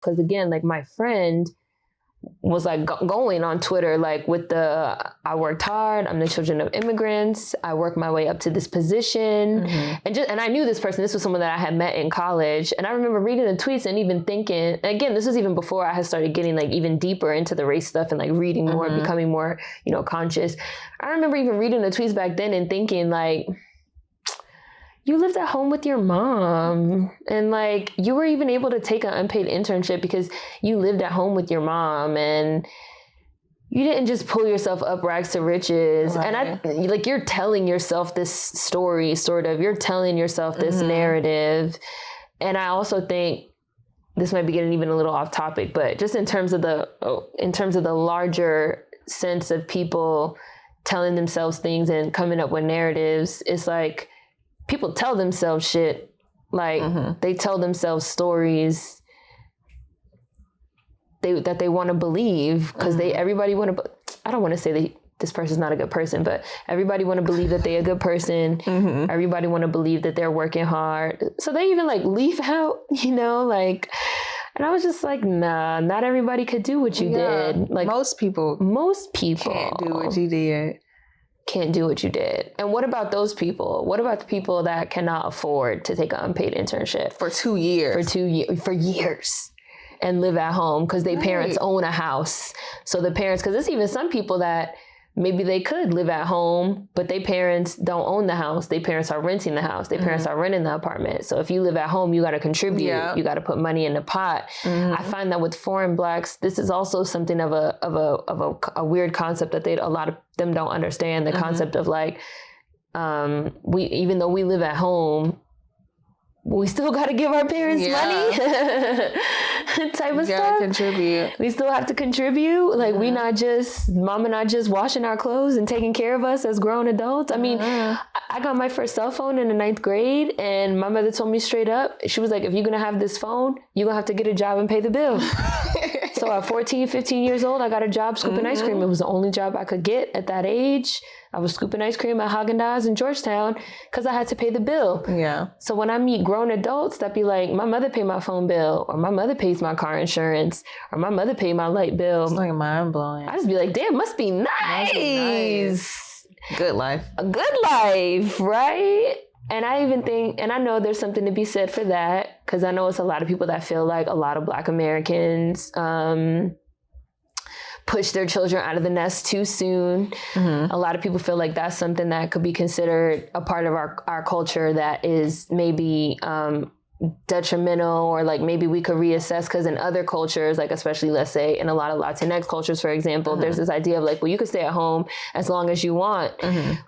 Because again, like my friend was like going on Twitter, like with I worked hard, I'm the children of immigrants, I worked my way up to this position. And I knew this person, this was someone that I had met in college. And I remember reading the tweets and even thinking, again, this was even before I had started getting like even deeper into the race stuff and like reading more, becoming more, you know, conscious. I remember even reading the tweets back then and thinking like, you lived at home with your mom and like you were even able to take an unpaid internship because you lived at home with your mom and you didn't just pull yourself up rags to riches. Right. And like, you're telling yourself this story, sort of, you're telling yourself this narrative. And I also think this might be getting even a little off topic, but just in terms of the larger sense of people telling themselves things and coming up with narratives, it's like, people tell themselves shit, like they tell themselves stories that they want to believe because everybody want to. I don't want to say that this person's not a good person, but everybody want to believe that they're a good person. Everybody want to believe that they're working hard. So they even like leave out, you know, like. And I was just like, nah, not everybody could do what you did. Like most people can't do what you did. Can't do what you did. And what about those people? What about the people that cannot afford to take an unpaid internship for 2 years? For years and live at home because their parents own a house. So the parents, because there's even some people that maybe they could live at home, but their parents don't own the house. Their parents are renting the house. Their parents are renting the apartment. So if you live at home, you got to contribute. Yeah. You got to put money in the pot. I find that with foreign Blacks, this is also something of a weird concept that a lot of them don't understand. The concept of like, even though we live at home, we still got to give our parents money type of stuff. Contribute. We still have to contribute. Like mama not just washing our clothes and taking care of us as grown adults. I mean, I got my first cell phone in the 9th grade and my mother told me straight up, she was like, if you're going to have this phone, you're going to have to get a job and pay the bill. So at 14, 15 years old, I got a job scooping ice cream. It was the only job I could get at that age. I was scooping ice cream at Haagen-Dazs in Georgetown because I had to pay the bill. Yeah. So when I meet grown adults that be like, my mother paid my phone bill, or my mother pays my car insurance, or my mother paid my light bill. It's like mind blowing. I just be like, damn, must be nice. Good life. A good life, right? And I even think, and I know there's something to be said for that, because I know it's a lot of people that feel like a lot of Black Americans push their children out of the nest too soon. A lot of people feel like that's something that could be considered a part of our culture that is maybe detrimental, or like maybe we could reassess, because in other cultures, like especially let's say in a lot of Latinx cultures, for example, there's this idea of like, well, you can stay at home as long as you want,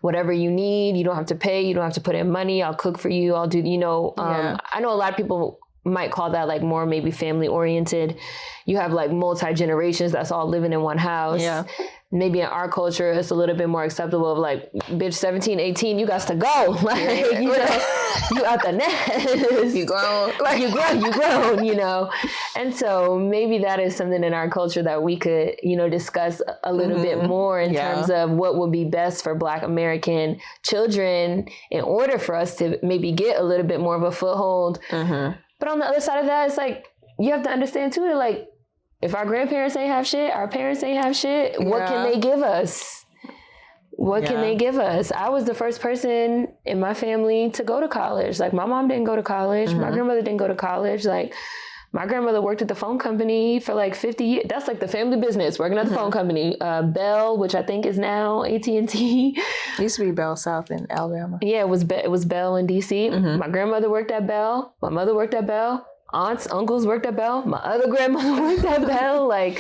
whatever you need, you don't have to pay, you don't have to put in money, I'll cook for you, I'll do, you know, I know a lot of people might call that like more maybe family oriented. You have like multi-generations that's all living in one house. Yeah. Maybe in our culture, it's a little bit more acceptable of like, bitch, 17, 18, you got to go. Like, you know, you out the nest. You grown. Like, you grown, you know. And so maybe that is something in our culture that we could, you know, discuss a little bit more in terms of what would be best for Black American children in order for us to maybe get a little bit more of a foothold. But on the other side of that, it's like, you have to understand too, that like, if our grandparents ain't have shit, our parents ain't have shit, what can they give us? What can they give us? I was the first person in my family to go to college. Like, my mom didn't go to college. My grandmother didn't go to college. Like, my grandmother worked at the phone company for like 50 years. That's like the family business, working at the phone company. Bell, which I think is now AT&T. Used to be Bell South in Alabama. Yeah, it was Bell in DC. My grandmother worked at Bell. My mother worked at Bell. Aunts, uncles worked at Bell. My other grandmother worked at Bell. Like,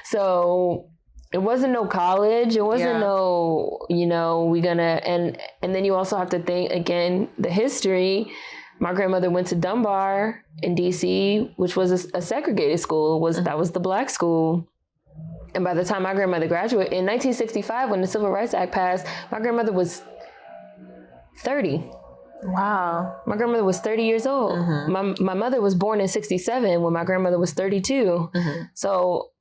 so it wasn't no college. It wasn't no, you know, and then you also have to think, again, the history. My grandmother went to Dunbar in DC, which was a segregated school. That was the Black school. And by the time my grandmother graduated in 1965, when the Civil Rights Act passed, my grandmother was 30. Wow. My grandmother was 30 years old. My mother was born in 67 when my grandmother was 32. So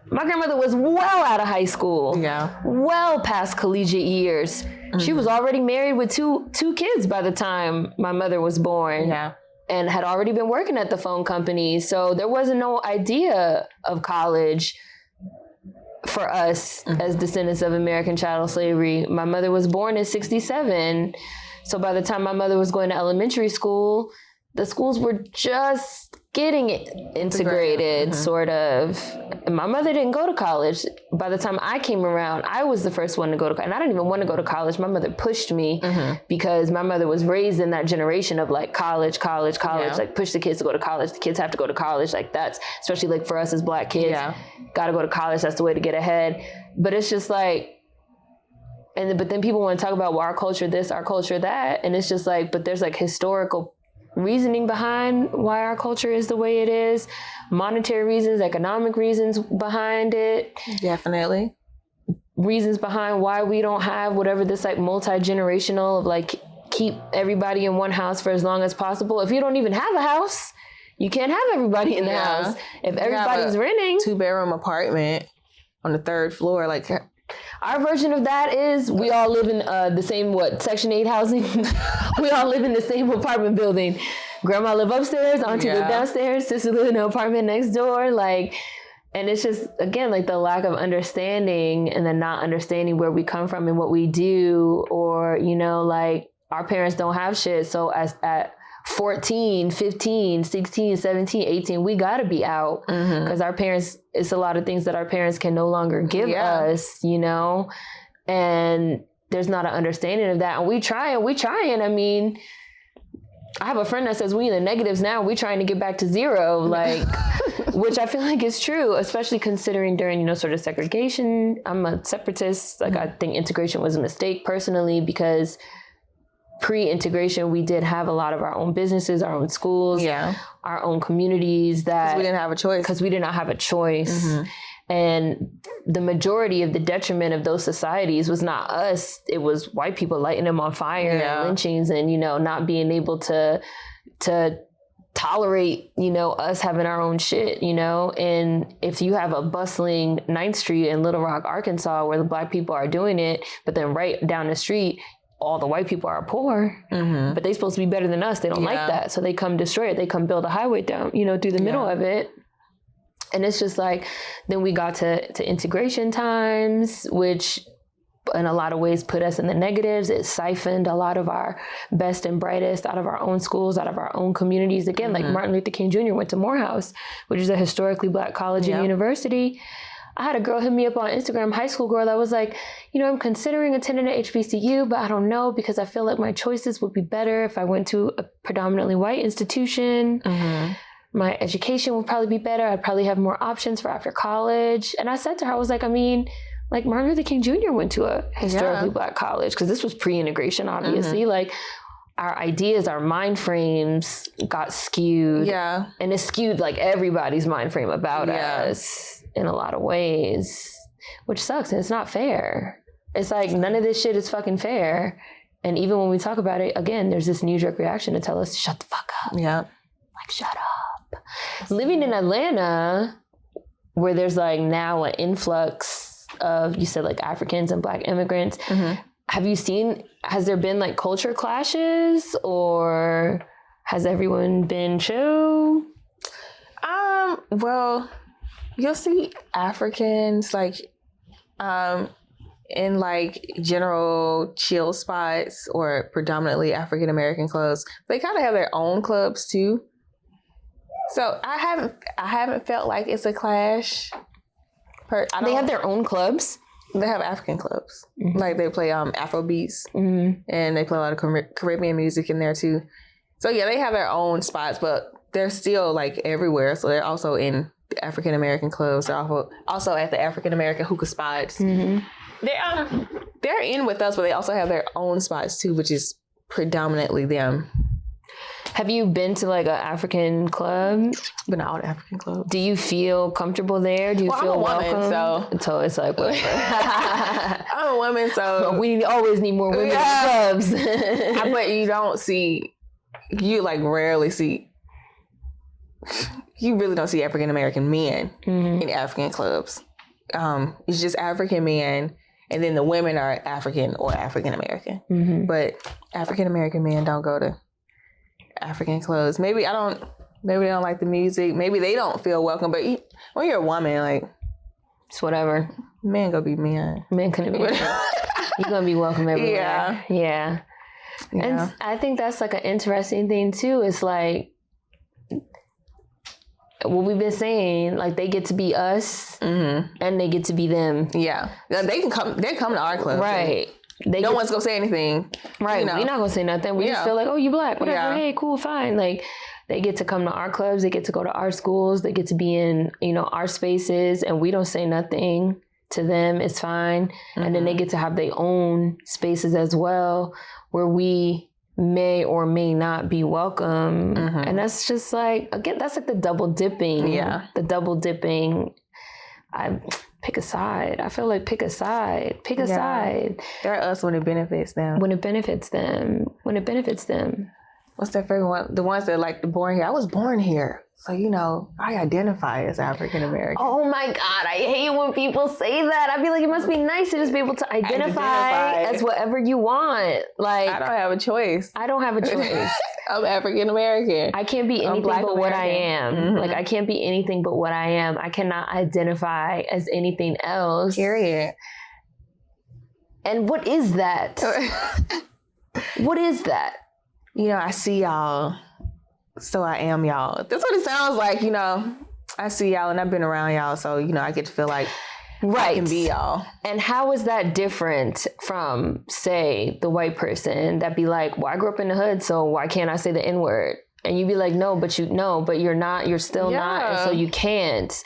my grandmother was well out of high school. Yeah. Well past collegiate years. She was already married with two kids by the time my mother was born. Yeah. and had already been working at the phone company. So there wasn't no idea of college for us as descendants of American chattel slavery. My mother was born in 1967. So by the time my mother was going to elementary school, the schools were just getting integrated, sort of. And my mother didn't go to college. By the time I came around, I was the first one to go to college. And I didn't even want to go to college. My mother pushed me because my mother was raised in that generation of like college, like push the kids to go to college. The kids have to go to college. Like that's, especially like for us as Black kids, got to go to college. That's the way to get ahead. But it's just like, but then people want to talk about, well, our culture this, our culture that. And it's just like, but there's like historical reasoning behind why our culture is the way it is, monetary reasons, economic reasons behind it. Definitely. Reasons behind why we don't have whatever this like multi-generational of like keep everybody in one house for as long as possible. If you don't even have a house, you can't have everybody in the house. If everybody's renting. 2-bedroom apartment on the 3rd floor, like... Our version of that is we all live in the same, Section 8 housing? We all live in the same apartment building. Grandma live upstairs, auntie live downstairs, sister live in the apartment next door. Like, and it's just, again, like the lack of understanding and the not understanding where we come from and what we do, or, you know, like our parents don't have shit. So at 14, 15, 16, 17, 18, we got to be out because our parents, it's a lot of things that our parents can no longer give us, you know, and there's not an understanding of that. And we trying. I mean, I have a friend that says we in the negatives now, we trying to get back to zero, like, which I feel like is true, especially considering during, you know, sort of segregation. I'm a separatist. Like, I think integration was a mistake personally, because pre-integration, we did have a lot of our own businesses, our own schools, our own communities that... we didn't have a choice. Because we did not have a choice. And the majority of the detriment of those societies was not us. It was white people lighting them on fire and lynchings and, you know, not being able to tolerate, you know, us having our own shit, you know. And if you have a bustling 9th Street in Little Rock, Arkansas, where the Black people are doing it, but then right down the street, all the white people are poor, but they supposed to be better than us. They don't like that. So they come destroy it. They come build a highway down, you know, through the middle of it. And it's just like, then we got to integration times, which in a lot of ways put us in the negatives. It siphoned a lot of our best and brightest out of our own schools, out of our own communities. Again, like Martin Luther King Jr. went to Morehouse, which is a historically Black college and university. I had a girl hit me up on Instagram, high school girl, that was like, you know, I'm considering attending an HBCU, but I don't know because I feel like my choices would be better if I went to a predominantly white institution. My education would probably be better. I'd probably have more options for after college. And I said to her, I was like, I mean, like Martin Luther King Jr. went to a historically Black college, because this was pre-integration, obviously. Like, our ideas, our mind frames got skewed. And it skewed like everybody's mind frame about us in a lot of ways, which sucks. And it's not fair. It's like, none of this shit is fucking fair. And even when we talk about it, again, there's this knee-jerk reaction to tell us, shut the fuck up. Like, shut up. Living in Atlanta, where there's like now an influx of, you said like Africans and Black immigrants, have you seen, has there been like culture clashes, or has everyone been chill? Well, you'll see Africans like in like general chill spots or predominantly African American clubs. They kind of have their own clubs too. So I haven't felt like it's a clash. They have their own clubs? They have African clubs. Like they play Afro beats and they play a lot of Caribbean music in there too. So yeah, they have their own spots, but they're still like everywhere. So they're also in the African American clubs. They're also at the African American hookah spots. They're in with us, but they also have their own spots too, which is predominantly them. Have you been to like an African club? Been out at African club. Do you feel comfortable there? Do you feel welcome? So it's like whatever. I'm a woman, so we always need more women in clubs. But you don't see, you like rarely see. You really don't see African American men in African clubs. It's just African men, and then the women are African or African American. But African American men don't go to African clubs. Maybe they don't like the music. Maybe they don't feel welcome. But when you're a woman, like, it's whatever. Men gonna be men. Men gonna be men. You're gonna be welcome everywhere. Yeah. And I think that's like an interesting thing too. It's like what we've been saying, like they get to be us and they get to be them. Yeah. They come to our club. Right. No one's gonna say anything. Right. We're not gonna say nothing. We just feel like, oh, you black, whatever. Hey, cool, fine. Like they get to come to our clubs, they get to go to our schools, they get to be in, our spaces, and we don't say nothing to them. It's fine. And then they get to have their own spaces as well where we may or may not be welcome. And that's just like, again, that's like the double dipping. Yeah. The double dipping. Pick a side. I feel like pick a side. Pick a side. They're us when it benefits them. When it benefits them. When it benefits them. What's that favorite one? The ones that like born here. I was born here. So, I identify as African American. Oh my God. I hate when people say that. I feel like it must be nice to just be able to identify as whatever you want. Like, I don't have a choice. I don't have a choice. I'm African American. I can't be anything but what I am. Like, I can't be anything but what I am. I cannot identify as anything else. Period. And what is that? What is that? I see y'all, so I am y'all. That's what it sounds like, I see y'all and I've been around y'all, so, I get to feel like I can be y'all. And how is that different from, say, the white person that be like, well, I grew up in the hood, so why can't I say the N-word? And you be like, no, but you're not, you're still not, and so you can't.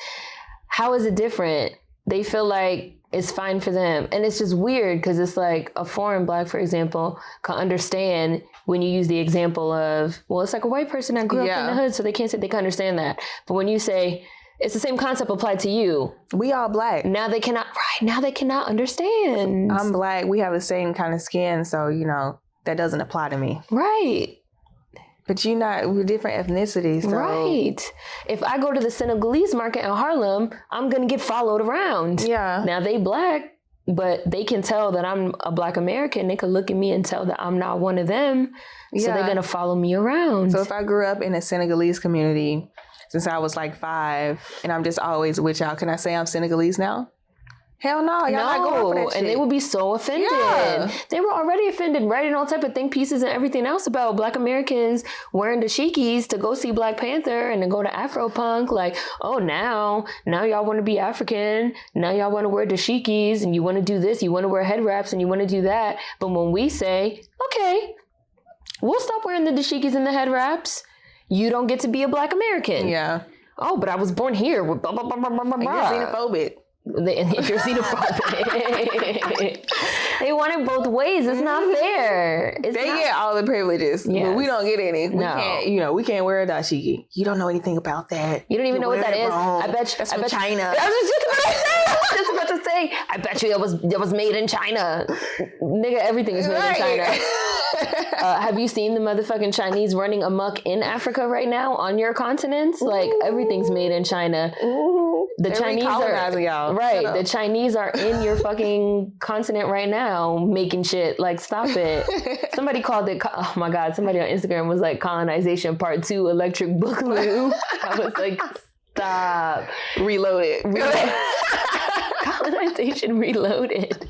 How is it different? They feel like it's fine for them. And it's just weird because it's like a foreign black, for example, can understand when you use the example of, well, it's like a white person that grew up in the hood, so they can't say they can understand that. But when you say it's the same concept applied to you. We all black. Now they cannot understand. I'm black. We have the same kind of skin. So, that doesn't apply to me. Right. But we're different ethnicities. So. Right. If I go to the Senegalese market in Harlem, I'm going to get followed around. Yeah. Now they black, but they can tell that I'm a black American. They could look at me and tell that I'm not one of them. So they're going to follow me around. So if I grew up in a Senegalese community since I was like 5 and I'm just always with y'all, can I say I'm Senegalese now? Hell no, y'all not going for that shit. And they would be so offended. Yeah. They were already offended, writing all type of think pieces and everything else about black Americans wearing dashikis to go see Black Panther and to go to Afropunk. Like, oh, now y'all want to be African. Now y'all want to wear dashikis and you want to do this. You want to wear head wraps and you want to do that. But when we say, okay, we'll stop wearing the dashikis and the head wraps, you don't get to be a black American. Yeah. Oh, but I was born here with blah, blah, blah, blah, blah, blah. You're xenophobic. You're xenophobic. They want it both ways. It's not fair. They get all the privileges, but we don't get any. We can't, we can't wear a dashiki. You don't know anything about that. You don't even know what that is. I bet that's from China. I was just about to say. I bet you it was made in China. Nigga, everything is made in China. Have you seen the motherfucking Chinese running amok in Africa right now on your continents? Like everything's made in China. The Chinese are y'all. Right. The Chinese are in your fucking continent right now making shit. Like, stop it. Somebody called it, oh my God, somebody on Instagram was like colonization part 2 electric boogaloo. I was like, stop. Reloaded. Colonization reloaded.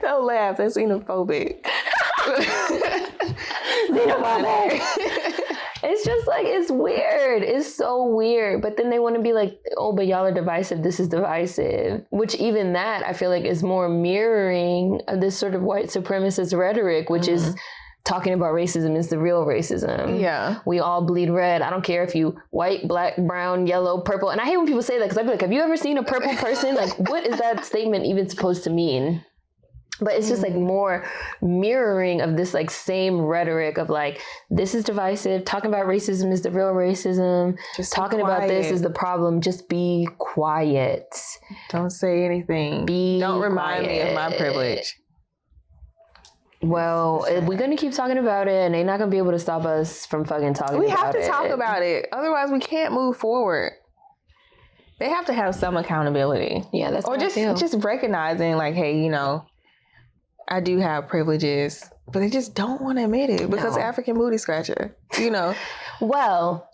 Don't laugh. That's xenophobic. Xenophobic. It's just like, it's weird. It's so weird. But then they want to be like, oh, but y'all are divisive. This is divisive. Which even that, I feel like, is more mirroring this sort of white supremacist rhetoric, which is talking about racism is the real racism. Yeah. We all bleed red. I don't care if you white, black, brown, yellow, purple. And I hate when people say that because I'd be like, have you ever seen a purple person? Like, what is that statement even supposed to mean? But it's just like more mirroring of this like same rhetoric of like, this is divisive. Talking about racism is the real racism. Just talking about this is the problem. Just be quiet. Don't say anything. Don't remind me of my privilege. Well, we're going to keep talking about it and they're not going to be able to stop us from fucking talking about it. We have to talk about it. Otherwise we can't move forward. They have to have some accountability. Yeah, that's or just recognizing like, hey, I do have privileges, but they just don't want to admit it because African booty scratcher, you know. Well,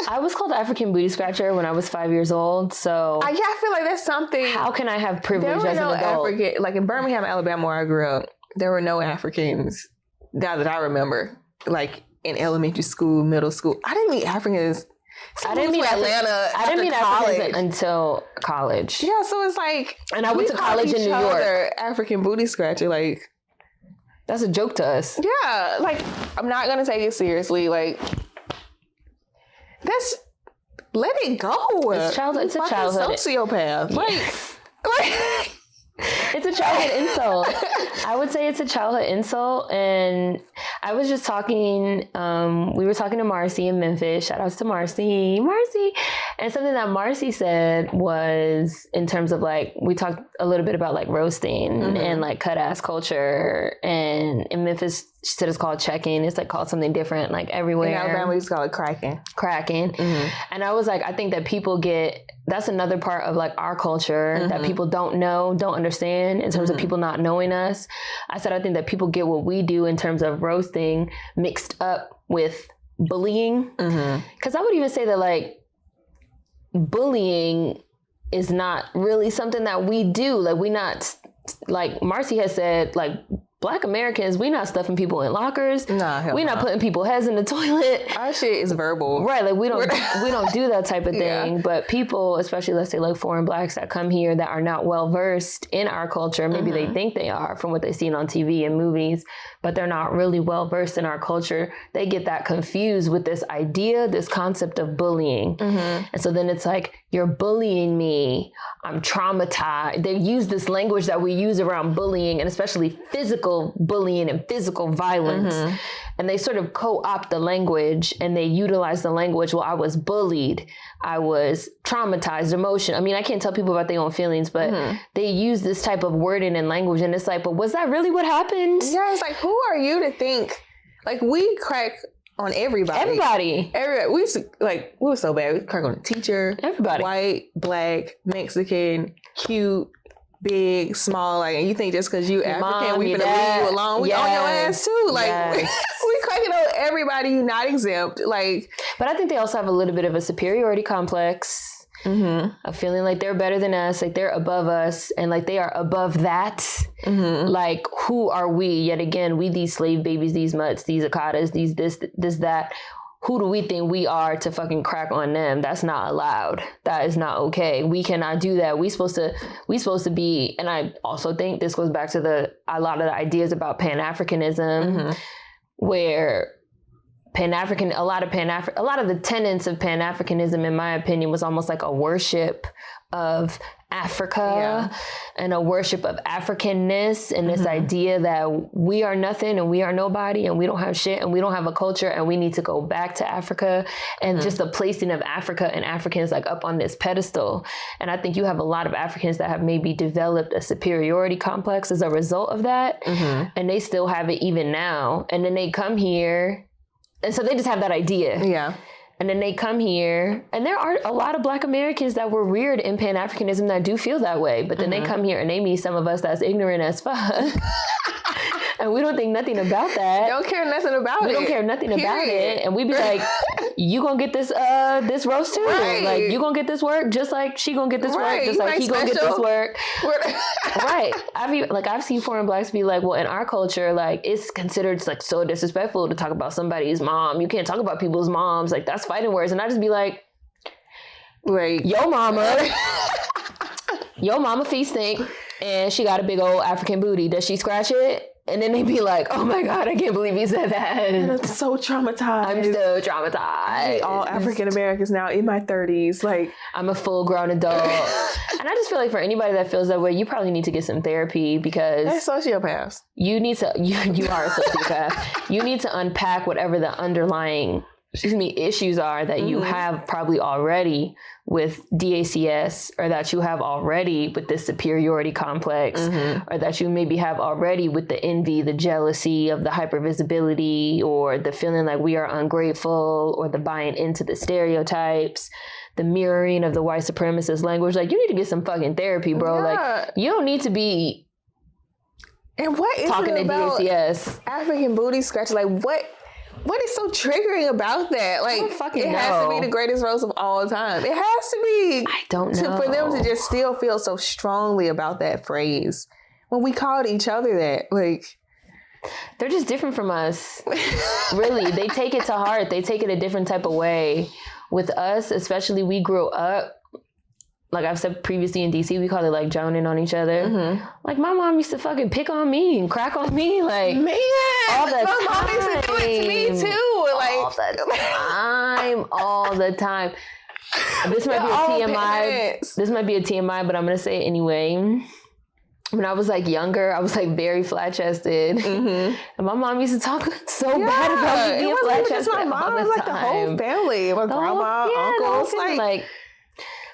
I was called African booty scratcher when I was 5 years old. So I feel like that's something. How can I have privilege as an adult? African, like in Birmingham, Alabama, where I grew up, there were no Africans that I remember, like in elementary school, middle school. I didn't meet Africans. I didn't meet Atlanta. I didn't meet Africans until college. Yeah, so it's like, and I went to college in New York. African booty scratcher, like that's a joke to us. Yeah, like I'm not gonna take it seriously. Like that's let it go. It's childhood. It's a childhood sociopath. Like. It's a childhood insult. I would say it's a childhood insult. And I was just talking, we were talking to Marcy in Memphis. Shout outs to Marcy. And something that Marcy said was in terms of like, we talked a little bit about like roasting and like cut ass culture. And in Memphis, she said it's called checking. It's like called something different like everywhere. In Alabama, we just call it cracking. And I was like, I think that people that's another part of like our culture that people don't understand in terms of people not knowing us. I said, I think that people get what we do in terms of roasting mixed up with bullying. Because I would even say that like bullying is not really something that we do. Like we not, like Marcy has said, like Black Americans, we not stuffing people in lockers. Nah, we not putting people's heads in the toilet. Our shit is verbal. Right, like we don't do that type of thing. Yeah. But people, especially let's say like foreign Blacks that come here that are not well versed in our culture, maybe they think they are from what they've seen on TV and movies, but they're not really well versed in our culture. They get that confused with this idea, this concept of bullying. And so then it's like, you're bullying me. I'm traumatized. They use this language that we use around bullying and especially physical bullying and physical violence. And they sort of co-opt the language and they utilize the language. Well, I was bullied. I was traumatized, emotion. I mean, I can't tell people about their own feelings, but they use this type of wording and language. And it's like, but was that really what happened? Yeah, it's like, who are you to think? Like we crack on everybody. We used to, like, we were so bad. We crack on the teacher. Everybody. White, Black, Mexican, cute, big, small. Like, and you think just because you African, we gonna leave you alone. We on your ass too. Like, we cracking on everybody, not exempt. Like, but I think they also have a little bit of a superiority complex. Of feeling like they're better than us, like they're above us, and like they are above that. Like, who are we? Yet again, we these slave babies, these mutts, these Akatas, these this, that. Who do we think we are to fucking crack on them? That's not allowed. That is not okay. We cannot do that. We supposed to be, and I also think this goes back to a lot of the ideas about Pan-Africanism, where a lot of the tenets of Pan-Africanism, in my opinion, was almost like a worship of Africa and a worship of Africanness and this idea that we are nothing and we are nobody and we don't have shit and we don't have a culture and we need to go back to Africa and just the placing of Africa and Africans like up on this pedestal. And I think you have a lot of Africans that have maybe developed a superiority complex as a result of that. And they still have it even now. And then they come here. And so they just have that idea. Yeah. And then they come here, and there are a lot of Black Americans that were reared in Pan-Africanism that do feel that way. But then they come here and they meet some of us that's ignorant as fuck. And we don't think nothing about that. Don't care nothing about it. We don't care nothing about it. And we be like, you gonna get this this roast too. Right. Like, you gonna get this work just like she gonna get this work, just like he gonna get this work. Right. I've seen foreign Blacks be like, well, in our culture, like, it's considered like so disrespectful to talk about somebody's mom. You can't talk about people's moms. Like, that's fighting words. And I just be like, wait, your mama feet stink and she got a big old African booty. Does she scratch it? And then they be like, oh my God, I can't believe he said that. I'm so traumatized. I'm so traumatized. All African Americans now in my 30s. Like, I'm a full grown adult. And I just feel like for anybody that feels that way, you probably need to get some therapy because they're sociopaths. You are a sociopath. You need to unpack whatever the underlying issues are that you have probably already with DACS, or that you have already with this superiority complex, or that you maybe have already with the envy, the jealousy of the hypervisibility, or the feeling like we are ungrateful, or the buying into the stereotypes, the mirroring of the white supremacist language. Like, you need to get some fucking therapy, bro. Yeah. Like, you don't need to be And what is talking it about to DACS? African booty scratching? Like, what is so triggering about that? Like, it has to be the greatest roast of all time. It has to be. I don't know. For them to just still feel so strongly about that phrase when we called each other that, like. They're just different from us. Really, they take it to heart. They take it a different type of way. With us, especially, we grew up, like I've said previously in DC, we call it like joning on each other. Mm-hmm. Like my mom used to fucking pick on me and crack on me, like man, all the my mom used to do it to me too, like all the time. This might be a TMI. This might be a TMI, but I'm gonna say it anyway. When I was like younger, I was like very flat chested, and my mom used to talk so bad about me being flat chested. My mom was like the whole family, my grandma, uncles, like,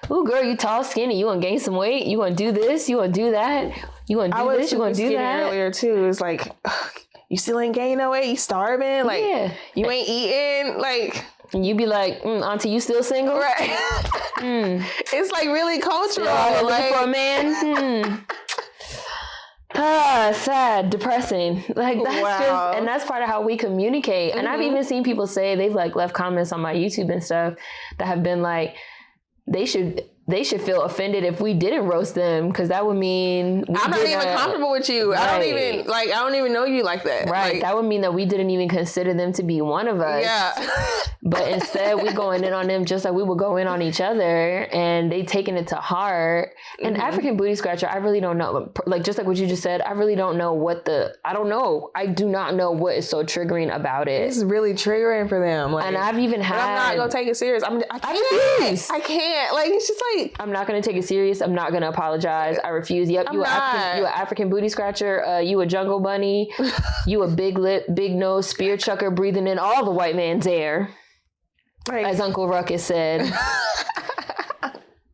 ooh, girl, you tall, skinny, you want to gain some weight, you want to do this, you want to do that, you want to do this, you want to do that. Earlier too, it's like, you still ain't gaining no weight, you starving, like you ain't eating, like. And you be like, auntie, you still single? Right. It's like really cultural. Like for a man. Sad, depressing. Like that's just, and that's part of how we communicate. And I've even seen people say, they've like left comments on my YouTube and stuff that have been like, they should feel offended if we didn't roast them, because that would mean I'm not even comfortable with you. Right. I don't even know you like that. Right. Like, that would mean that we didn't even consider them to be one of us. Yeah. But instead we going in on them just like we would go in on each other, and they taking it to heart. And African booty scratcher, I really don't know. Like just like what you just said, I really don't know I don't know. I do not know what is so triggering about it. It's really triggering for them. Like, and I've even had. I'm not gonna take it serious. I can't. Like it's just like. I'm not going to take it serious. I'm not going to apologize. I refuse. Yep, you an African booty scratcher. You a jungle bunny. You a big lip, big nose, spear chucker, breathing in all the white man's air, as Uncle Ruckus said.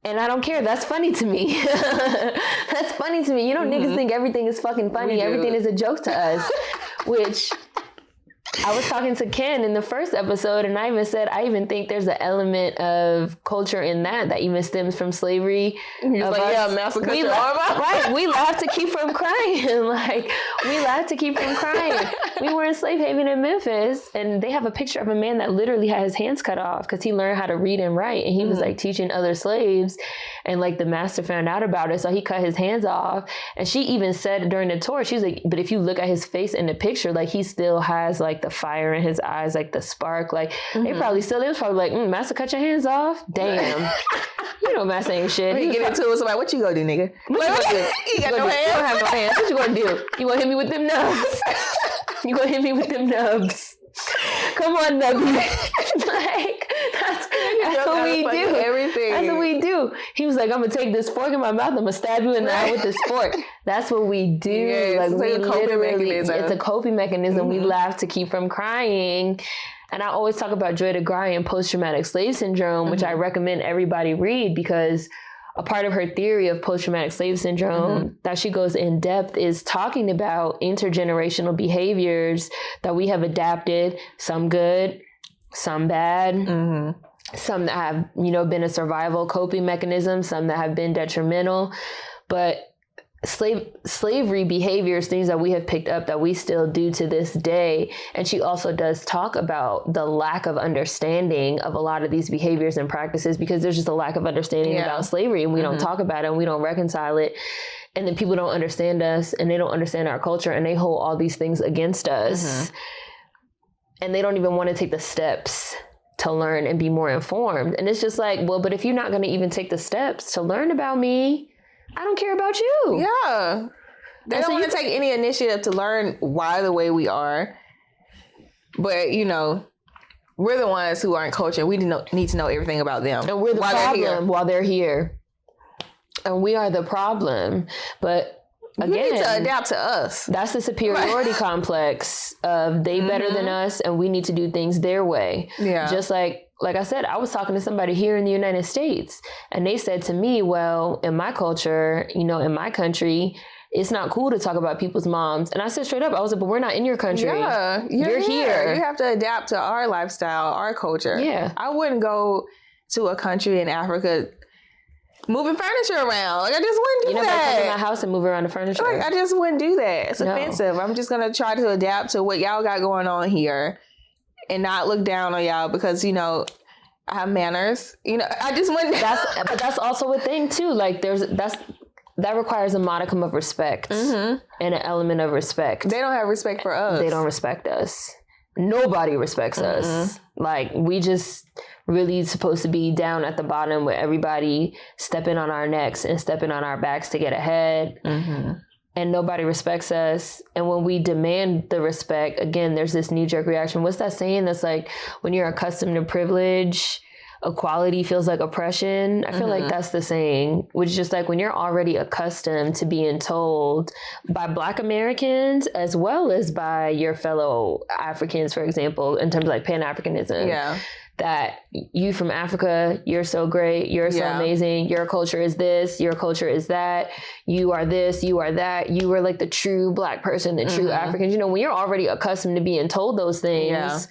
And I don't care. That's funny to me. That's funny to me. You know, niggas think everything is fucking funny. Everything is a joke to us, which... I was talking to Ken in the first episode, and I even said, I even think there's an element of culture in that even stems from slavery. You're like, master cut your arm out. Right, we laugh to keep from crying. Like, we laugh to keep from crying. We were in Slave Haven in Memphis, and they have a picture of a man that literally had his hands cut off because he learned how to read and write, and he was like teaching other slaves, and like the master found out about it, so he cut his hands off. And she even said during the tour, she's like, but if you look at his face in the picture, like he still has like the fire in his eyes, like the spark, like they was probably like, master, cut your hands off. Damn. You know, master ain't shit. He get into it, somebody, what you gonna do, nigga? What you gonna do? You got no hands? You don't have no hands. What you gonna do? You gonna hit me with them nubs? You gonna hit me with them nubs? Come on, nubby. Like, that's what we do. Everything. That's what we do. He was like, I'm gonna take this fork in my mouth, I'm gonna stab you in the eye with this fork. That's what we do. Yes, like it's a coping mechanism. It's a coping mechanism. We laugh to keep from crying. And I always talk about Joy DeGrasse and post-traumatic slave syndrome, which I recommend everybody read, because a part of her theory of post-traumatic slave syndrome that she goes in depth is talking about intergenerational behaviors that we have adapted, some good, some bad, some that have, been a survival coping mechanism, some that have been detrimental. But slavery behaviors, things that we have picked up that we still do to this day. And she also does talk about the lack of understanding of a lot of these behaviors and practices, because there's just a lack of understanding about slavery, and we don't talk about it, and we don't reconcile it. And then people don't understand us, and they don't understand our culture, and they hold all these things against us. And they don't even want to take the steps to learn and be more informed. And it's just like, well, but if you're not going to even take the steps to learn about me, I don't care about you. Yeah. They don't want to take any initiative to learn why the way we are. But, we're the ones who aren't culture. We need to know everything about them. And we're the problem while they're here. And we are the problem. But again, you need to adapt to us. That's the superiority complex of they better than us, and we need to do things their way. Yeah. Just like I said, I was talking to somebody here in the United States, and they said to me, well, in my culture, in my country, it's not cool to talk about people's moms. And I said straight up, I was like, but we're not in your country. Yeah, you're here. You have to adapt to our lifestyle, our culture. Yeah. I wouldn't go to a country in Africa moving furniture around. Like, I just wouldn't do that. Come to my house and move around the furniture. Like, I just wouldn't do that. It's offensive. I'm just going to try to adapt to what y'all got going on here and not look down on y'all because, you know, I have manners. You know, I just wouldn't. But that's also a thing too. Like that requires a modicum of respect and an element of respect. They don't have respect for us. They don't respect us. Nobody respects us. Like, we just really supposed to be down at the bottom with everybody stepping on our necks and stepping on our backs to get ahead. And nobody respects us. And when we demand the respect, again, there's this knee-jerk reaction. What's that saying that's like, when you're accustomed to privilege, equality feels like oppression? I feel like that's the saying, which is just like when you're already accustomed to being told by Black Americans as well as by your fellow Africans, for example, in terms of like Pan-Africanism, that you from Africa, you're so great, you're so amazing, your culture is this, your culture is that, you are this, you are that, you are like the true Black person, the true Africans. You know, when you're already accustomed to being told those things,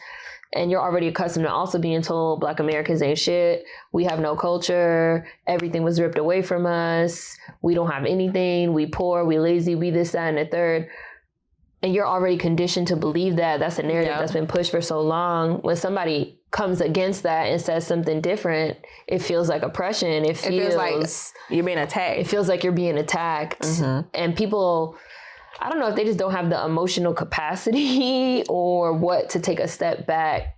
and you're already accustomed to also being told Black Americans ain't shit, we have no culture, everything was ripped away from us, we don't have anything, we poor, we lazy, we this, that, and the third. And you're already conditioned to believe that. That's a narrative that's been pushed for so long. When somebody comes against that and says something different, it feels like oppression. It feels like you're being attacked. It feels like you're being attacked. And people, I don't know if they just don't have the emotional capacity or what to take a step back.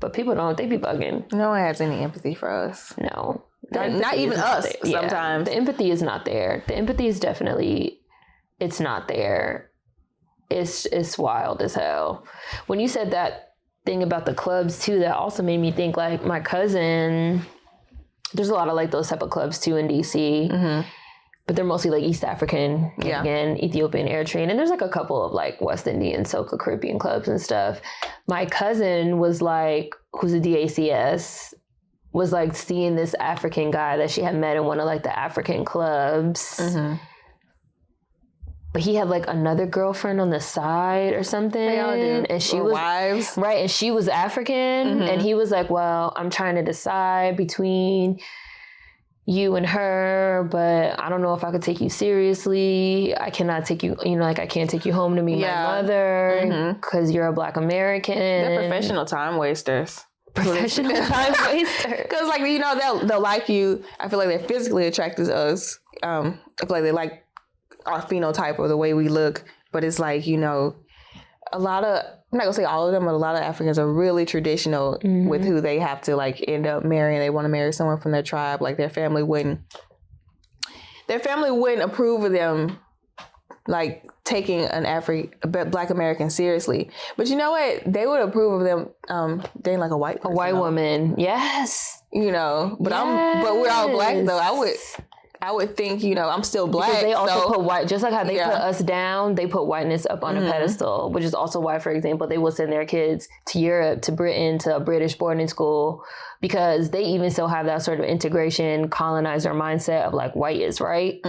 But people don't. They be bugging. No one has any empathy for us. No. Not even us sometimes. The empathy is not there. The empathy is definitely, it's not there. It's wild as hell. When you said that thing about the clubs too, that also made me think like my cousin, there's a lot of like those type of clubs too in DC, but they're mostly like East African, again, Ethiopian, Eritrean, and there's like a couple of like West Indian, Soca, Caribbean clubs and stuff. My cousin was like, who's a DACS, was like seeing this African guy that she had met in one of like the African clubs. But he had like another girlfriend on the side or something. They all do. And she was wives. Right. And she was African. And he was like, well, I'm trying to decide between you and her, but I don't know if I could take you seriously. I cannot take you, you know, like I can't take you home to meet my mother because you're a Black American. They're professional time wasters. Professional time wasters. Because like, you know, they'll like you. I feel like they're physically attracted to us. I feel like they like our phenotype or the way we look, but it's like, you know, a lot of, I'm not gonna say all of them, but a lot of Africans are really traditional with who they have to like end up marrying. They want to marry someone from their tribe. Like their family wouldn't approve of them like taking a Black American seriously. But you know what? They would approve of them dating like a white person. A white woman. Yes. You know, but but we're all Black though. I would think, you know, I'm still Black. Because they also put white, just like how they put us down, they put whiteness up on a pedestal, which is also why, for example, they will send their kids to Europe, to Britain, to a British boarding school, because they even still have that sort of integration, colonizer mindset of like white is right,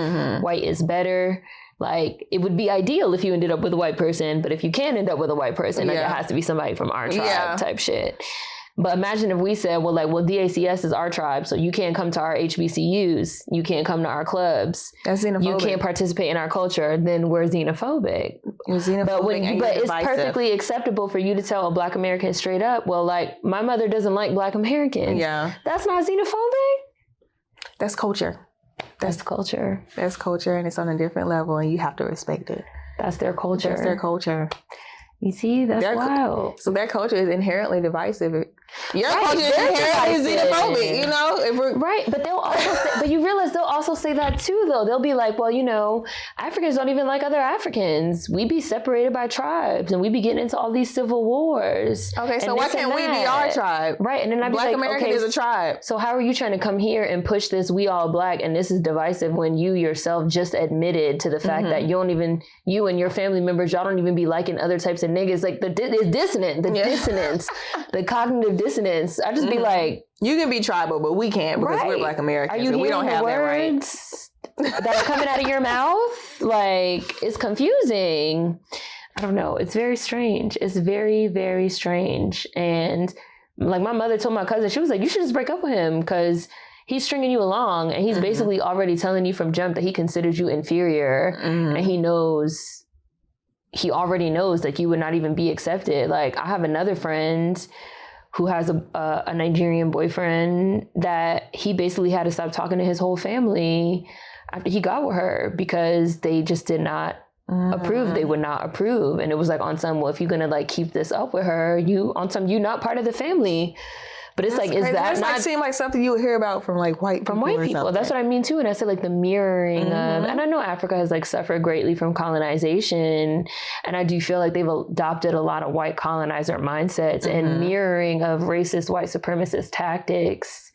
white is better. Like, it would be ideal if you ended up with a white person, but if you can't end up with a white person, like it has to be somebody from our tribe type shit. But imagine if we said, well, DACS is our tribe, so you can't come to our HBCUs. You can't come to our clubs. That's xenophobic. You can't participate in our culture. Then we're xenophobic. We're xenophobic but it's perfectly acceptable for you to tell a Black American straight up, well, like, my mother doesn't like Black Americans. Yeah. That's not xenophobic. That's culture. That's culture. That's culture, and it's on a different level, and you have to respect it. That's their culture. That's their culture. You see, that's wild. So their culture is inherently divisive. Your culture is inherently xenophobic, you know? Right, but they'll also say, but you realize they'll also say that too, though. They'll be like, well, you know, Africans don't even like other Africans. We be separated by tribes, and we be getting into all these civil wars. Okay, so why can't we be our tribe? Right, and then I'd be Black American is a tribe. So how are you trying to come here and push this we all Black, and this is divisive when you yourself just admitted to the fact that you and your family members, y'all don't even be liking other types of niggas. Like, it's dissonant, dissonance, the cognitive dissonance. I just be like, you can be tribal, but we can't because we're Black Americans. Are you and we don't have that right. that are coming out of your mouth? Like, it's confusing. I don't know. It's very strange. It's very, very strange. And like my mother told my cousin, she was like, you should just break up with him because he's stringing you along, and he's basically already telling you from jump that he considers you inferior, and he already knows that you would not even be accepted. Like, I have another friend who has a Nigerian boyfriend that he basically had to stop talking to his whole family after he got with her because they just did not approve. They would not approve. And it was like on some, well, if you're going to like keep this up with her, you're not part of the family. But it's like, is that not like seem like something you would hear about from like white people? That's what I mean too. And I said like the mirroring of, and I know Africa has like suffered greatly from colonization, and I do feel like they've adopted a lot of white colonizer mindsets and mirroring of racist white supremacist tactics.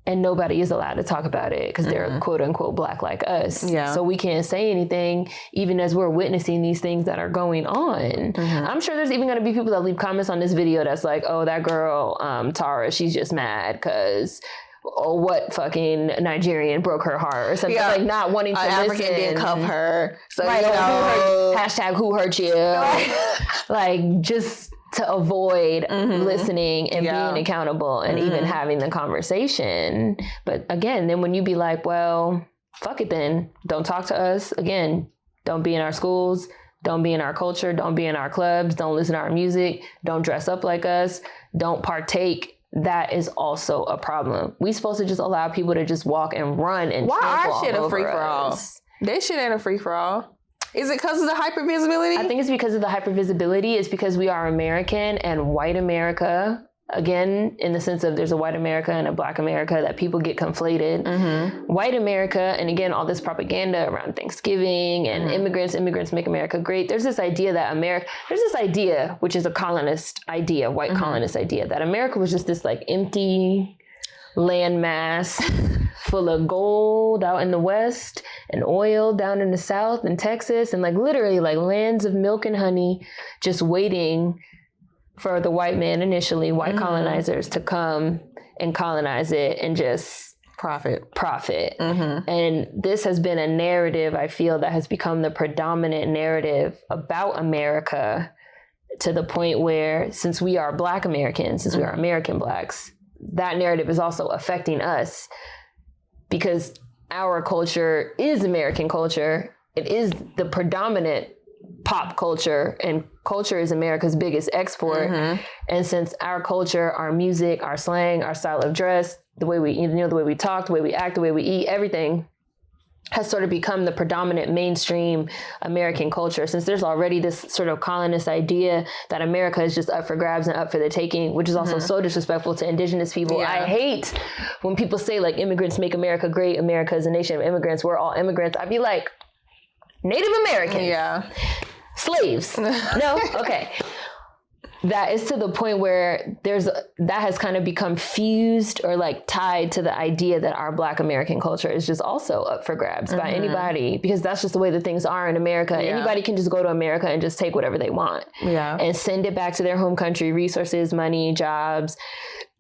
And nobody is allowed to talk about it because they're quote unquote Black like us. Yeah. So we can't say anything even as we're witnessing these things that are going on. I'm sure there's even going to be people that leave comments on this video that's like, oh, that girl, Tara, she's just mad because what fucking Nigerian broke her heart or something, like not wanting to listen. African didn't cuff her. So, right, hashtag who hurt you. Like, just to avoid listening and being accountable and even having the conversation. But again, then when you be like, well, fuck it then. Don't talk to us. Again, don't be in our schools. Don't be in our culture. Don't be in our clubs. Don't listen to our music. Don't dress up like us. Don't partake. That is also a problem. We supposed to just allow people to just walk and run and why our shit a free for all? They shit ain't a free for all. Is it because of the hypervisibility? I think it's because of the hypervisibility. It's because we are American, and white America, again, in the sense of there's a white America and a Black America that people get conflated. White America, and again, all this propaganda around Thanksgiving and immigrants make America great. There's this idea that which is a colonist idea, white colonist idea, that America was just this like empty landmass full of gold out in the West and oil down in the South and Texas, and like literally like lands of milk and honey just waiting for the white man, initially white colonizers, to come and colonize it and just profit. And this has been a narrative, I feel, that has become the predominant narrative about America, to the point where, since we are Black Americans, since we are American Blacks, that narrative is also affecting us, because our culture is American culture. It is the predominant pop culture, and culture is America's biggest export. And since our culture, our music, our slang, our style of dress, the way we, the way we talk, the way we act, the way we eat, everything has sort of become the predominant mainstream American culture. Since there's already this sort of colonist idea that America is just up for grabs and up for the taking, which is also so disrespectful to indigenous people. I hate when people say like immigrants make America great. America is a nation of immigrants. We're all immigrants. I'd be like, Native Americans, slaves. No? Okay. That is to the point where that has kind of become fused or like tied to the idea that our Black American culture is just also up for grabs by anybody, because that's just the way that things are in America. Anybody can just go to America and just take whatever they want and send it back to their home country, resources, money, jobs,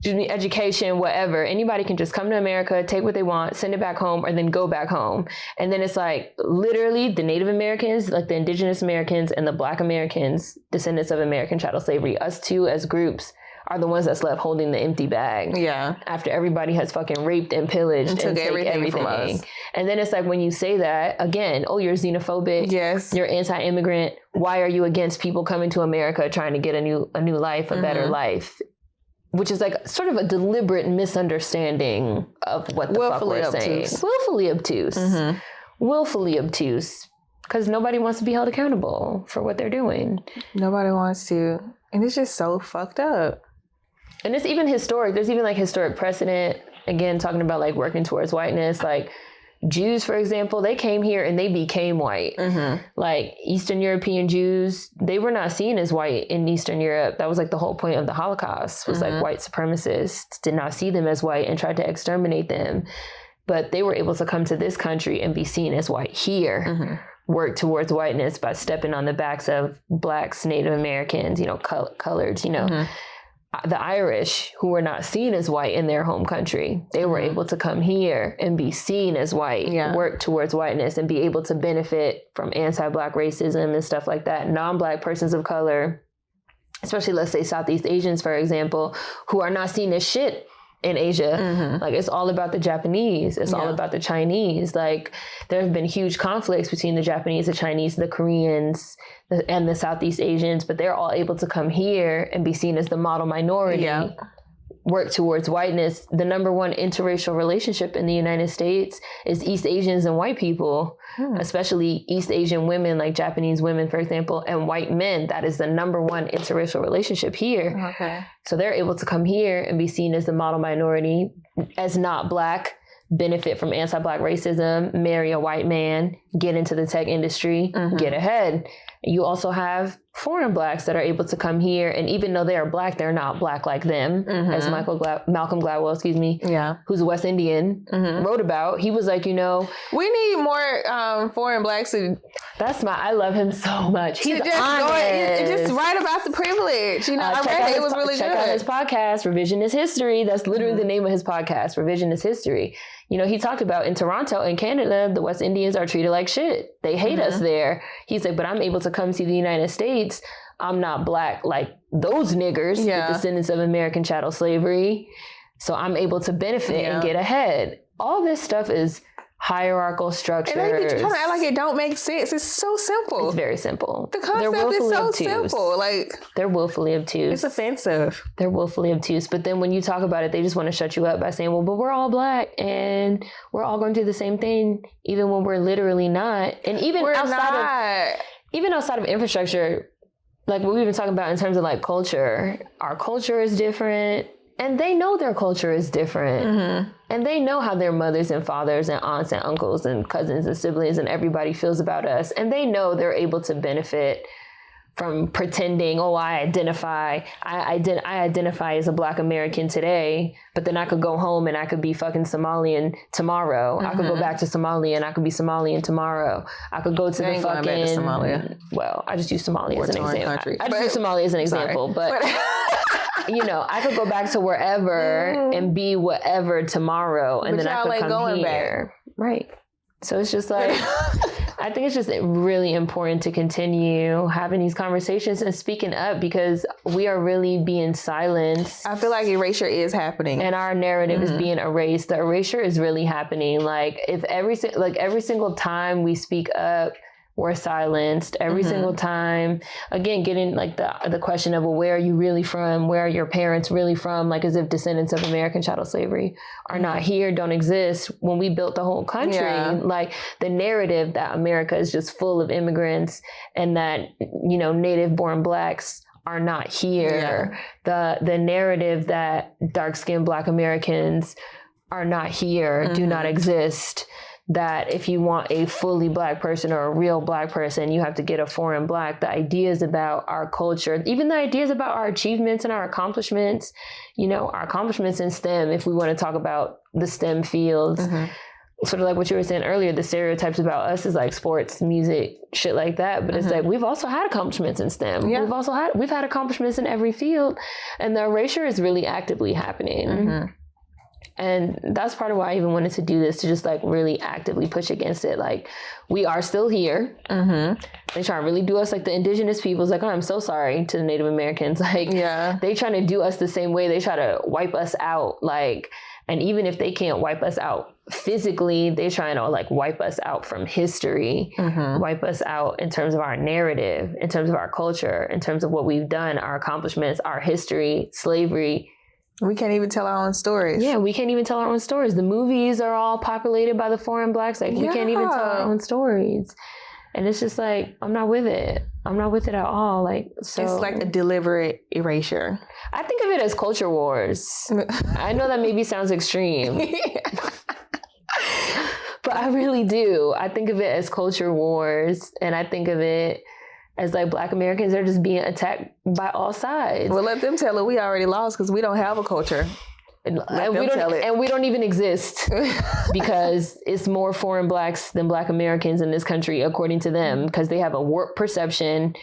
education, whatever. Anybody can just come to America, take what they want, send it back home, or then go back home. And then it's like literally the Native Americans, like the indigenous Americans, and the Black Americans, descendants of American chattel slavery, us two as groups, are the ones that's left holding the empty bag. After everybody has fucking raped and pillaged and take everything from us. And then it's like, when you say that, again, oh, you're xenophobic. You're anti-immigrant. Why are you against people coming to America trying to get a new life, a better life? Which is like sort of a deliberate misunderstanding of what the fuck we're saying. Willfully obtuse. Willfully obtuse. Because nobody wants to be held accountable for what they're doing. Nobody wants to. And it's just so fucked up. And it's even historic. There's even like historic precedent. Again, talking about like working towards whiteness. Like Jews, for example, they came here and they became white. Like Eastern European Jews, they were not seen as white in Eastern Europe. That was like the whole point of the Holocaust, was like white supremacists did not see them as white and tried to exterminate them. But they were able to come to this country and be seen as white here. Work towards whiteness by stepping on the backs of Blacks, Native Americans, coloreds, the Irish, who were not seen as white in their home country. They were able to come here and be seen as white, work towards whiteness, and be able to benefit from anti-Black racism and stuff like that. Non-Black persons of color, especially let's say Southeast Asians, for example, who are not seen as shit in Asia. Like, it's all about the Japanese. It's all about the Chinese. Like, there have been huge conflicts between the Japanese, the Chinese, the Koreans, and the Southeast Asians, but they're all able to come here and be seen as the model minority, work towards whiteness. The number one interracial relationship in the United States is East Asians and white people, especially East Asian women, like Japanese women, for example, and white men. That is the number one interracial relationship here. Okay. So they're able to come here and be seen as the model minority, as not Black, benefit from anti-Black racism, marry a white man, get into the tech industry, get ahead. You also have foreign Blacks that are able to come here, and even though they are Black, they're not Black like them, as Malcolm Gladwell, who's a West Indian, wrote about. He was like, we need more foreign Blacks to... I love him so much. He's just honest. Just write about the privilege. I read it was really good. Check out his podcast, Revisionist History. That's literally the name of his podcast, Revisionist History. He talked about in Toronto, in Canada, the West Indians are treated like shit. They hate us there. He's like, but I'm able to come to the United States. I'm not Black like those niggers, the descendants of American chattel slavery. So I'm able to benefit and get ahead. All this stuff is hierarchical structures. And they trying to act like it don't make sense. It's so simple. It's very simple. The concept is so simple. Like, they're willfully obtuse. It's offensive. They're willfully obtuse. But then when you talk about it, they just want to shut you up by saying, well, but we're all Black and we're all going through the same thing, even when we're literally not. And even outside of infrastructure, like what we've been talking about in terms of like culture, our culture is different. And they know their culture is different. And they know how their mothers and fathers and aunts and uncles and cousins and siblings and everybody feels about us. And they know they're able to benefit from pretending, I identify as a Black American today, but then I could go home and I could be fucking Somalian tomorrow. I could go back to Somalia and I could be Somalian tomorrow. I could go to the fucking... Somalia. Well, I just use Somalia as an example. I just use Somalia as an example, but... I could go back to wherever and be whatever tomorrow, and then I could come here. Back. Right. So it's just like, I think it's just really important to continue having these conversations and speaking up, because we are really being silenced. I feel like erasure is happening. And our narrative is being erased. The erasure is really happening. Like, if every single time we speak up, we're silenced. Every single time. Again, getting like the question of, well, where are you really from? Where are your parents really from? Like, as if descendants of American chattel slavery are not here, don't exist. When we built the whole country, like the narrative that America is just full of immigrants and that, native born Blacks are not here. The narrative that dark-skinned Black Americans are not here, do not exist. That if you want a fully Black person or a real Black person, you have to get a foreign Black. The ideas about our culture, even the ideas about our achievements and our accomplishments, our accomplishments in STEM, if we want to talk about the STEM fields, sort of like what you were saying earlier, the stereotypes about us is like sports, music, shit like that. But it's like, we've also had accomplishments in STEM. Yeah. We've had accomplishments in every field, and the erasure is really actively happening. And that's part of why I even wanted to do this, to just like really actively push against it. Like, we are still here. They try to really do us like the indigenous peoples. Like, I'm so sorry to the Native Americans. Like, they trying to do us the same way. They try to wipe us out. Like, and even if they can't wipe us out physically, they trying to like wipe us out from history, wipe us out in terms of our narrative, in terms of our culture, in terms of what we've done, our accomplishments, our history, slavery. We can't even tell our own stories. Yeah, we can't even tell our own stories. The movies are all populated by the foreign Blacks. Like, we can't even tell our own stories. And it's just like, I'm not with it. I'm not with it at all. Like, so it's like a deliberate erasure. I think of it as culture wars. I know that maybe sounds extreme. But I really do. I think of it as culture wars. And I think of it as like Black Americans are just being attacked by all sides. Well, let them tell it. We already lost because we don't have a culture. And we don't even exist because it's more foreign Blacks than Black Americans in this country, according to them, because they have a warped perception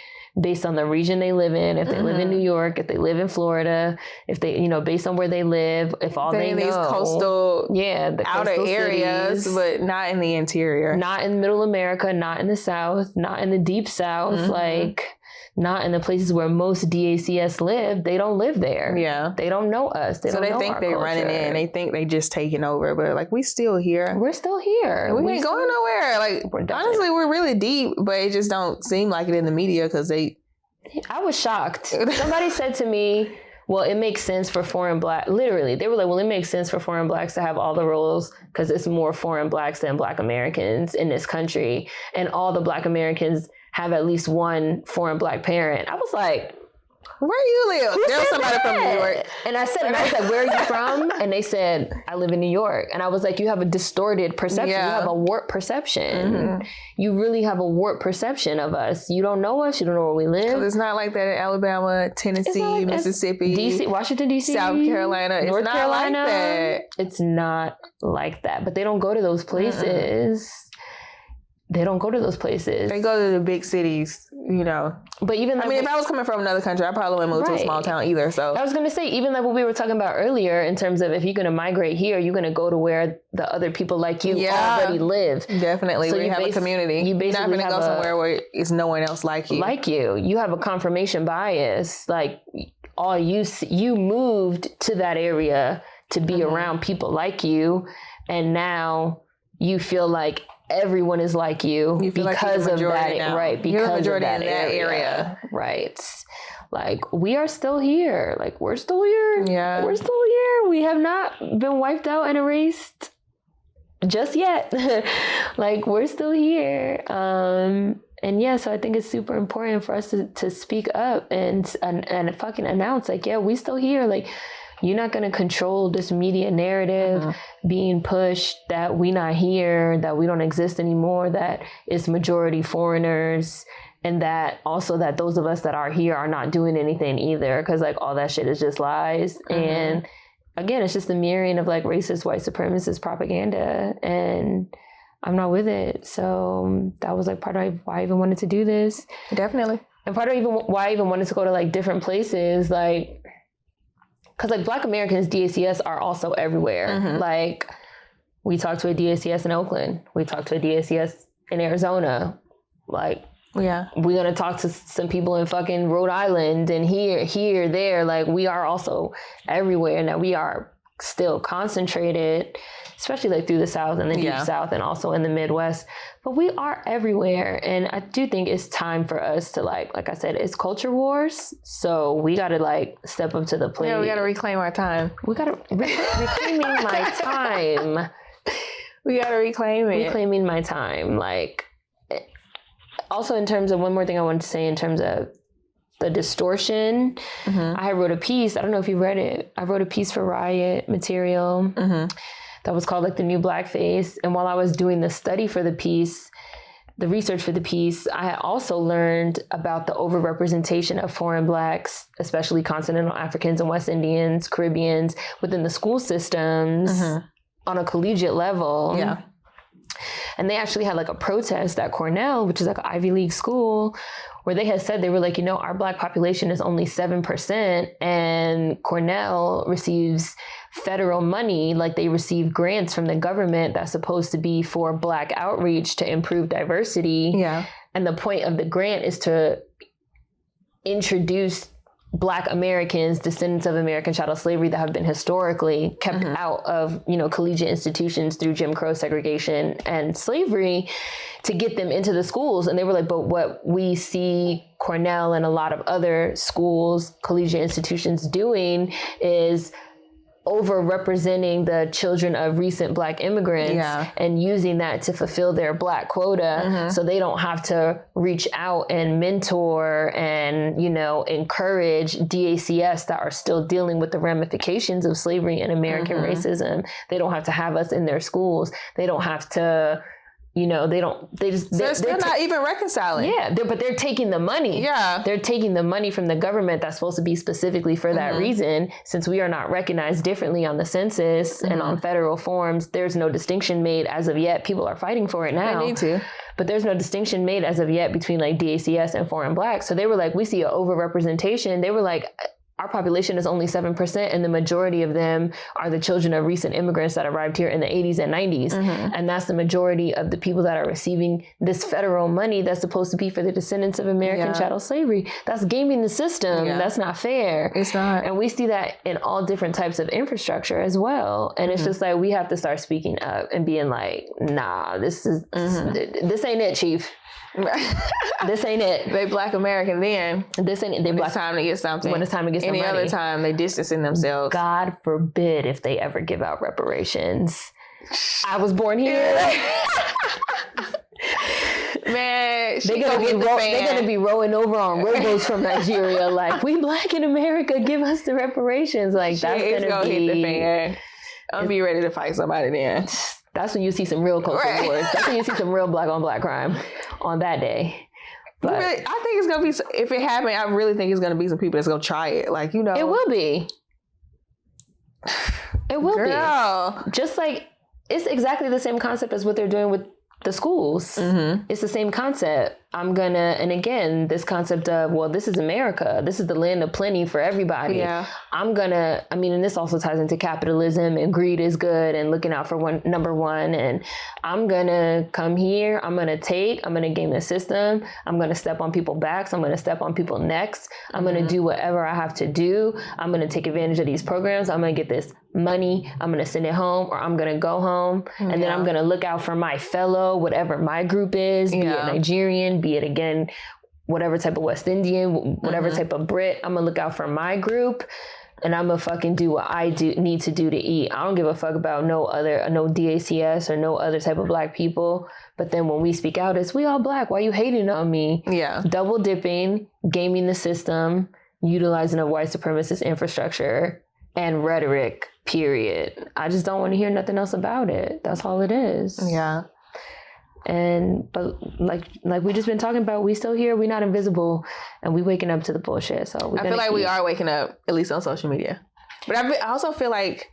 based on the region they live in. If they live in New York, if they live in Florida, if they, based on where they live, if all they know. These coastal, the outer coastal areas, cities, but not in the interior. Not in middle America, not in the South, not in the deep South. Like, not in the places where most DACS live, they don't live there. Yeah. They don't know us. They think they're running in. They think they just taking over. But like, we still here. We're still here. We ain't going nowhere. Like, honestly, we're really deep, but it just don't seem like it in the media because they... I was shocked. Somebody said to me, well, it makes sense for foreign black. Literally, they were like, well, it makes sense for foreign blacks to have all the roles because it's more foreign blacks than Black Americans in this country. And all the Black Americans have at least one foreign black parent. I was like, where you live? There was somebody from New York. And I was like, where are you from? And they said, I live in New York. And I was like, you have a distorted perception. Yeah. You have a warped perception. Mm-hmm. You really have a warped perception of us. You don't know us. You don't know where we live. It's not like that in Alabama, Tennessee, Mississippi, DC, Washington, D.C., South Carolina. North Carolina. Like that. It's not like that. But they don't go to those places. They don't go to those places. They go to the big cities, you know. But even like, if I was coming from another country, I probably wouldn't move to a small town either. So I was going to say, even like what we were talking about earlier, in terms of if you're going to migrate here, you're going to go to where the other people like you already live. Definitely, so we have a community. You're not going to go somewhere where it's no one else like you. Like you, you have a confirmation bias. Like you moved to that area to be around people like you, and now you feel like everyone is like you because of that, now. Right? Because of that area, right? Like, we are still here. Like, we're still here. Yeah, we're still here. We have not been wiped out and erased just yet. Like, we're still here. And yeah, so I think it's super important for us to speak up and fucking announce, like, yeah, we still here. Like, you're not going to control this media narrative being pushed that we not here, that we don't exist anymore, that it's majority foreigners, and that also that those of us that are here are not doing anything either, because like all that shit is just lies. And again, it's just the mirroring of like racist white supremacist propaganda, and I'm not with it. So that was like part of why I even wanted to do this. Definitely. And part of even why I even wanted to go to like different places, like, because like Black Americans, DACS are also everywhere. Like, we talked to a DACS in Oakland. We talked to a DACS in Arizona. Like, yeah, we're going to talk to some people in fucking Rhode Island and here, there. Like, we are also everywhere. Now, we are still concentrated, especially like through the South and the Deep South and also in the Midwest. But we are everywhere. And I do think it's time for us to like I said, it's culture wars. So we got to like step up to the plate. Yeah, we got to reclaim our time. We got to reclaiming my time. We got to reclaim it. Reclaiming my time. Like, also in terms of one more thing I wanted to say in terms of the distortion. I wrote a piece. I don't know if you read it. I wrote a piece for Riot Material that was called like The New Blackface. And while I was doing the study for the piece, the research for the piece, I had also learned about the overrepresentation of foreign Blacks, especially continental Africans and West Indians, Caribbeans, within the school systems on a collegiate level. Yeah. And they actually had like a protest at Cornell, which is like an Ivy League school, where they had said, they were like, our Black population is only 7%, and Cornell receives federal money, like they receive grants from the government that's supposed to be for Black outreach to improve diversity. Yeah. And the point of the grant is to introduce Black Americans, descendants of American chattel slavery that have been historically kept out of, collegiate institutions through Jim Crow segregation and slavery, to get them into the schools. And they were like, but what we see Cornell and a lot of other schools, collegiate institutions doing is overrepresenting the children of recent Black immigrants and using that to fulfill their Black quota. So they don't have to reach out and mentor and, encourage DACS that are still dealing with the ramifications of slavery and American racism. They don't have to have us in their schools. They don't have to, they're not even reconciling. Yeah, but they're taking the money. Yeah. They're taking the money from the government that's supposed to be specifically for that reason. Since we are not recognized differently on the census and on federal forms, there's no distinction made as of yet. People are fighting for it now. They need to. But there's no distinction made as of yet between like DACS and foreign Blacks. So they were like, we see an overrepresentation. They were like, our population is only 7%, and the majority of them are the children of recent immigrants that arrived here in the 80s and 90s. And that's the majority of the people that are receiving this federal money that's supposed to be for the descendants of American chattel slavery. That's gaming the system. That's not fair. It's not. And we see that in all different types of infrastructure as well. And it's just like, we have to start speaking up and being like, nah, this ain't it, Chief. This ain't it. They Black American then. This ain't it. They Black. It's time to get something. When it's time to get some money. Any other time, they distancing themselves. God forbid if they ever give out reparations. I was born here. Man, they're gonna be rowing over on rowboats from Nigeria. Like, we Black in America, give us the reparations. Like, that's gonna hit the fan. I'm be ready to fight somebody then. That's when you see some real culture wars. That's when you see some real Black on Black crime on that day. But really, I think it's gonna be, if it happened, I really think it's gonna be some people that's gonna try it. Like, you know, it will be. It will be. Just like, it's exactly the same concept as what they're doing with the schools. It's the same concept. And again, this concept of, well, this is America. This is the land of plenty for everybody. Yeah. And this also ties into capitalism, and greed is good, and looking out for number one. And I'm going to come here. I'm going to game the system. I'm going to step on people's backs. I'm going to step on people's necks. I'm going to do whatever I have to do. I'm going to take advantage of these programs. I'm going to get this money. I'm going to send it home, or I'm going to go home. And then I'm going to look out for my fellow, whatever my group is, be it Nigerian, be it, again, whatever type of West Indian, whatever type of Brit. I'm gonna look out for my group, and I'm gonna fucking do what I need to do to eat. I don't give a fuck about no DACS or no other type of Black people. But then when we speak out, it's, we all Black. Why you hating on me? Yeah. Double dipping, gaming the system, utilizing a white supremacist infrastructure and rhetoric, period. I just don't want to hear nothing else about it. That's all it is. Yeah. But like we just been talking about, we still here, we not invisible, and we waking up to the bullshit. So I feel like we are waking up, at least on social media. But I also feel like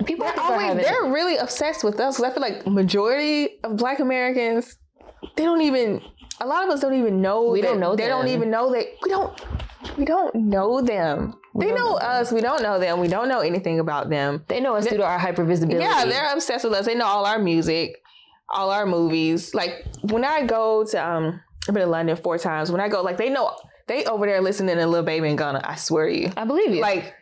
people they're really obsessed with us, because I feel like majority of Black Americans, a lot of us don't even know. We don't know them. They don't even know that we don't know them. They know us. We don't know them. We don't know anything about them. They know us due to our hypervisibility. Yeah, they're obsessed with us. They know all our music, all our movies. Like, when I go to, I've been to London 4 times. When I go, like, they over there listening to Lil Baby and Gunna. I swear to you. I believe you. Like,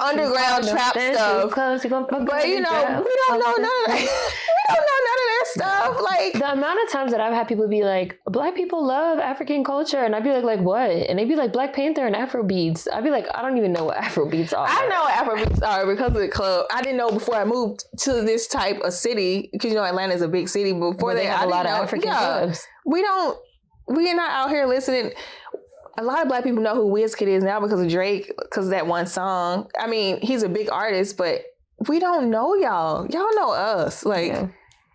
underground trap stuff. But, we don't know none of that. We don't know none of their stuff. Like, the amount of times that I've had people be like, Black people love African culture. And I'd be like, what? And they'd be like, Black Panther and Afro beats. I'd be like, I don't even know what Afro beats are. I know what Afro beats are because of the club. I didn't know before I moved to this type of city, because, you know, Atlanta's a big city. Before they have a lot of African clubs. We're not out here listening. A lot of Black people know who Wizkid is now because of Drake, because of that one song. I mean, he's a big artist, but we don't know y'all. Y'all know us. Like,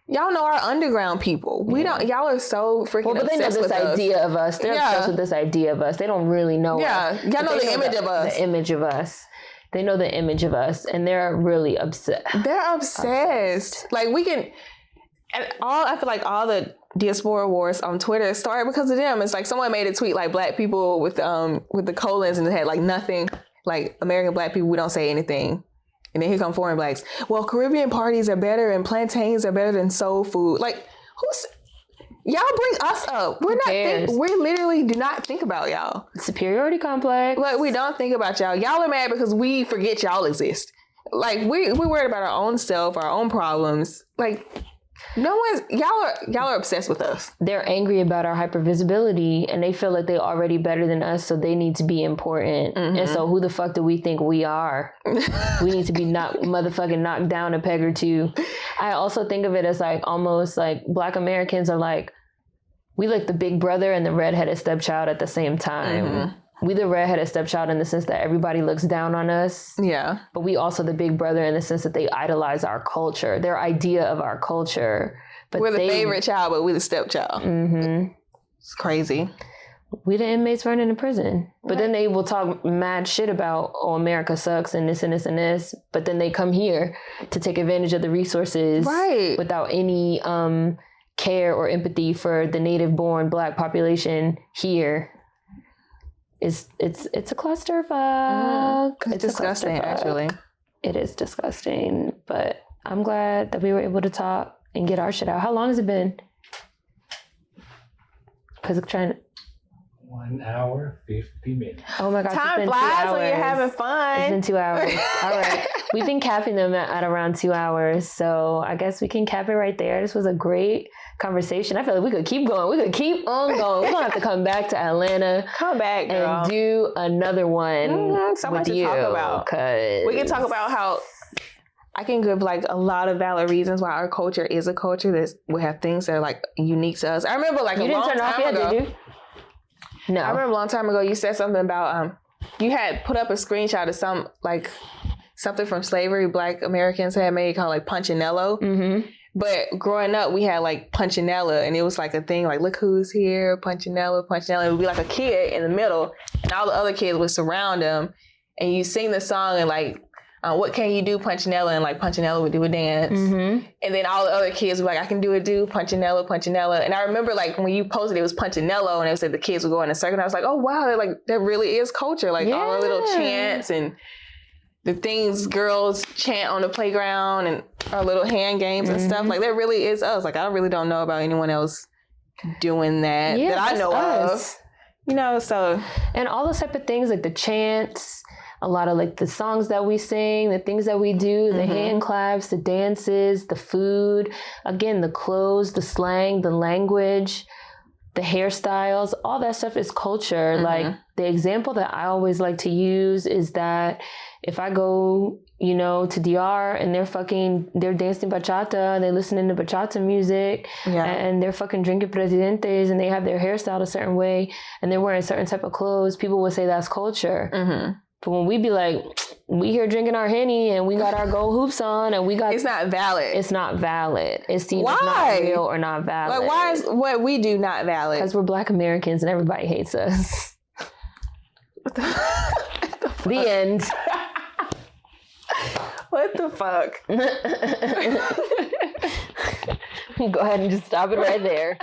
y'all know our underground people. We don't. Y'all are so freaking obsessed with us. But they know this idea of us. They're obsessed with this idea of us. They don't really know us. Yeah, y'all know the image of us. The image of us. They know the image of us, and they're really obsessed. They're obsessed. Like, we can... And I feel like all the diaspora wars on Twitter started because of them. It's like someone made a tweet like, Black people with the colons, and it had like nothing, like American Black people, we don't say anything. And then here come foreign Blacks. Well, Caribbean parties are better and plantains are better than soul food. Like, y'all bring us up. We literally do not think about y'all. Superiority complex. Like, we don't think about y'all. Y'all are mad because we forget y'all exist. Like, we're worried about our own self, our own problems. Like, y'all are obsessed with us. They're angry about our hypervisibility, and they feel like they're already better than us, so they need to be important. And so who the fuck do we think we are? We need to be motherfucking knocked down a peg or two. I also think of it as like almost like Black Americans are like, we like the big brother and the redheaded stepchild at the same time. We the redheaded stepchild in the sense that everybody looks down on us. Yeah. But we also the big brother in the sense that they idolize our culture, their idea of our culture. But we're the favorite child, but we're the stepchild. It's crazy. We the inmates running in prison. But then they will talk mad shit about, oh, America sucks and this and this and this. But then they come here to take advantage of the resources without any care or empathy for the native-born Black population here. it's a clusterfuck. It's disgusting, actually. It is disgusting, but I'm glad that we were able to talk and get our shit out. How long has it been? Because I'm trying to... 1 hour, 50 minutes. Oh my gosh, time flies when you're having fun. It's been 2 hours. All right. We've been capping them at around 2 hours. So I guess we can cap it right there. This was a great conversation. I feel like we could keep going. We could keep on going. We're going to have to come back to Atlanta. Come back, girl. And do another one so much with to you. Talk about. We can talk about how I can give like a lot of valid reasons why our culture is a culture that we have things that are like unique to us. I remember like you didn't turn off yet, did you? No. I remember a long time ago you said something about you had put up a screenshot of something from slavery Black Americans had made called like Punchinello. Mm-hmm. But growing up we had like Punchinella and it was like a thing like look who's here, Punchinella. It would be like a kid in the middle and all the other kids would surround him and you sing the song and like what can you do, Punchinella? And like Punchinella would do a dance. Mm-hmm. And then all the other kids were like, I can do it, Punchinella. And I remember like when you posted it was Punchinello and it said the kids would go in a circle. And I was like, oh wow, that really is culture. Like all the little chants and the things girls chant on the playground and our little hand games and stuff. Like that really is us. Like I really don't know about anyone else doing that I know of. You know, so. And all those type of things like the chants, a lot of like the songs that we sing, the things that we do, the hand claps, the dances, the food, again, the clothes, the slang, the language, the hairstyles, all that stuff is culture. Like the example that I always like to use is that if I go, you know, to DR and they're dancing bachata, they're listening to bachata music and they're fucking drinking presidentes and they have their hairstyle a certain way and they're wearing a certain type of clothes, people would say that's culture. Mm-hmm. But when we be like, we here drinking our Henny and we got our gold hoops on and we got... It's not valid. It's not valid. It's seen as not real or not valid. Like, why is what we do not valid? Because we're Black Americans and everybody hates us. The end. What the fuck? Go ahead and just stop it right there.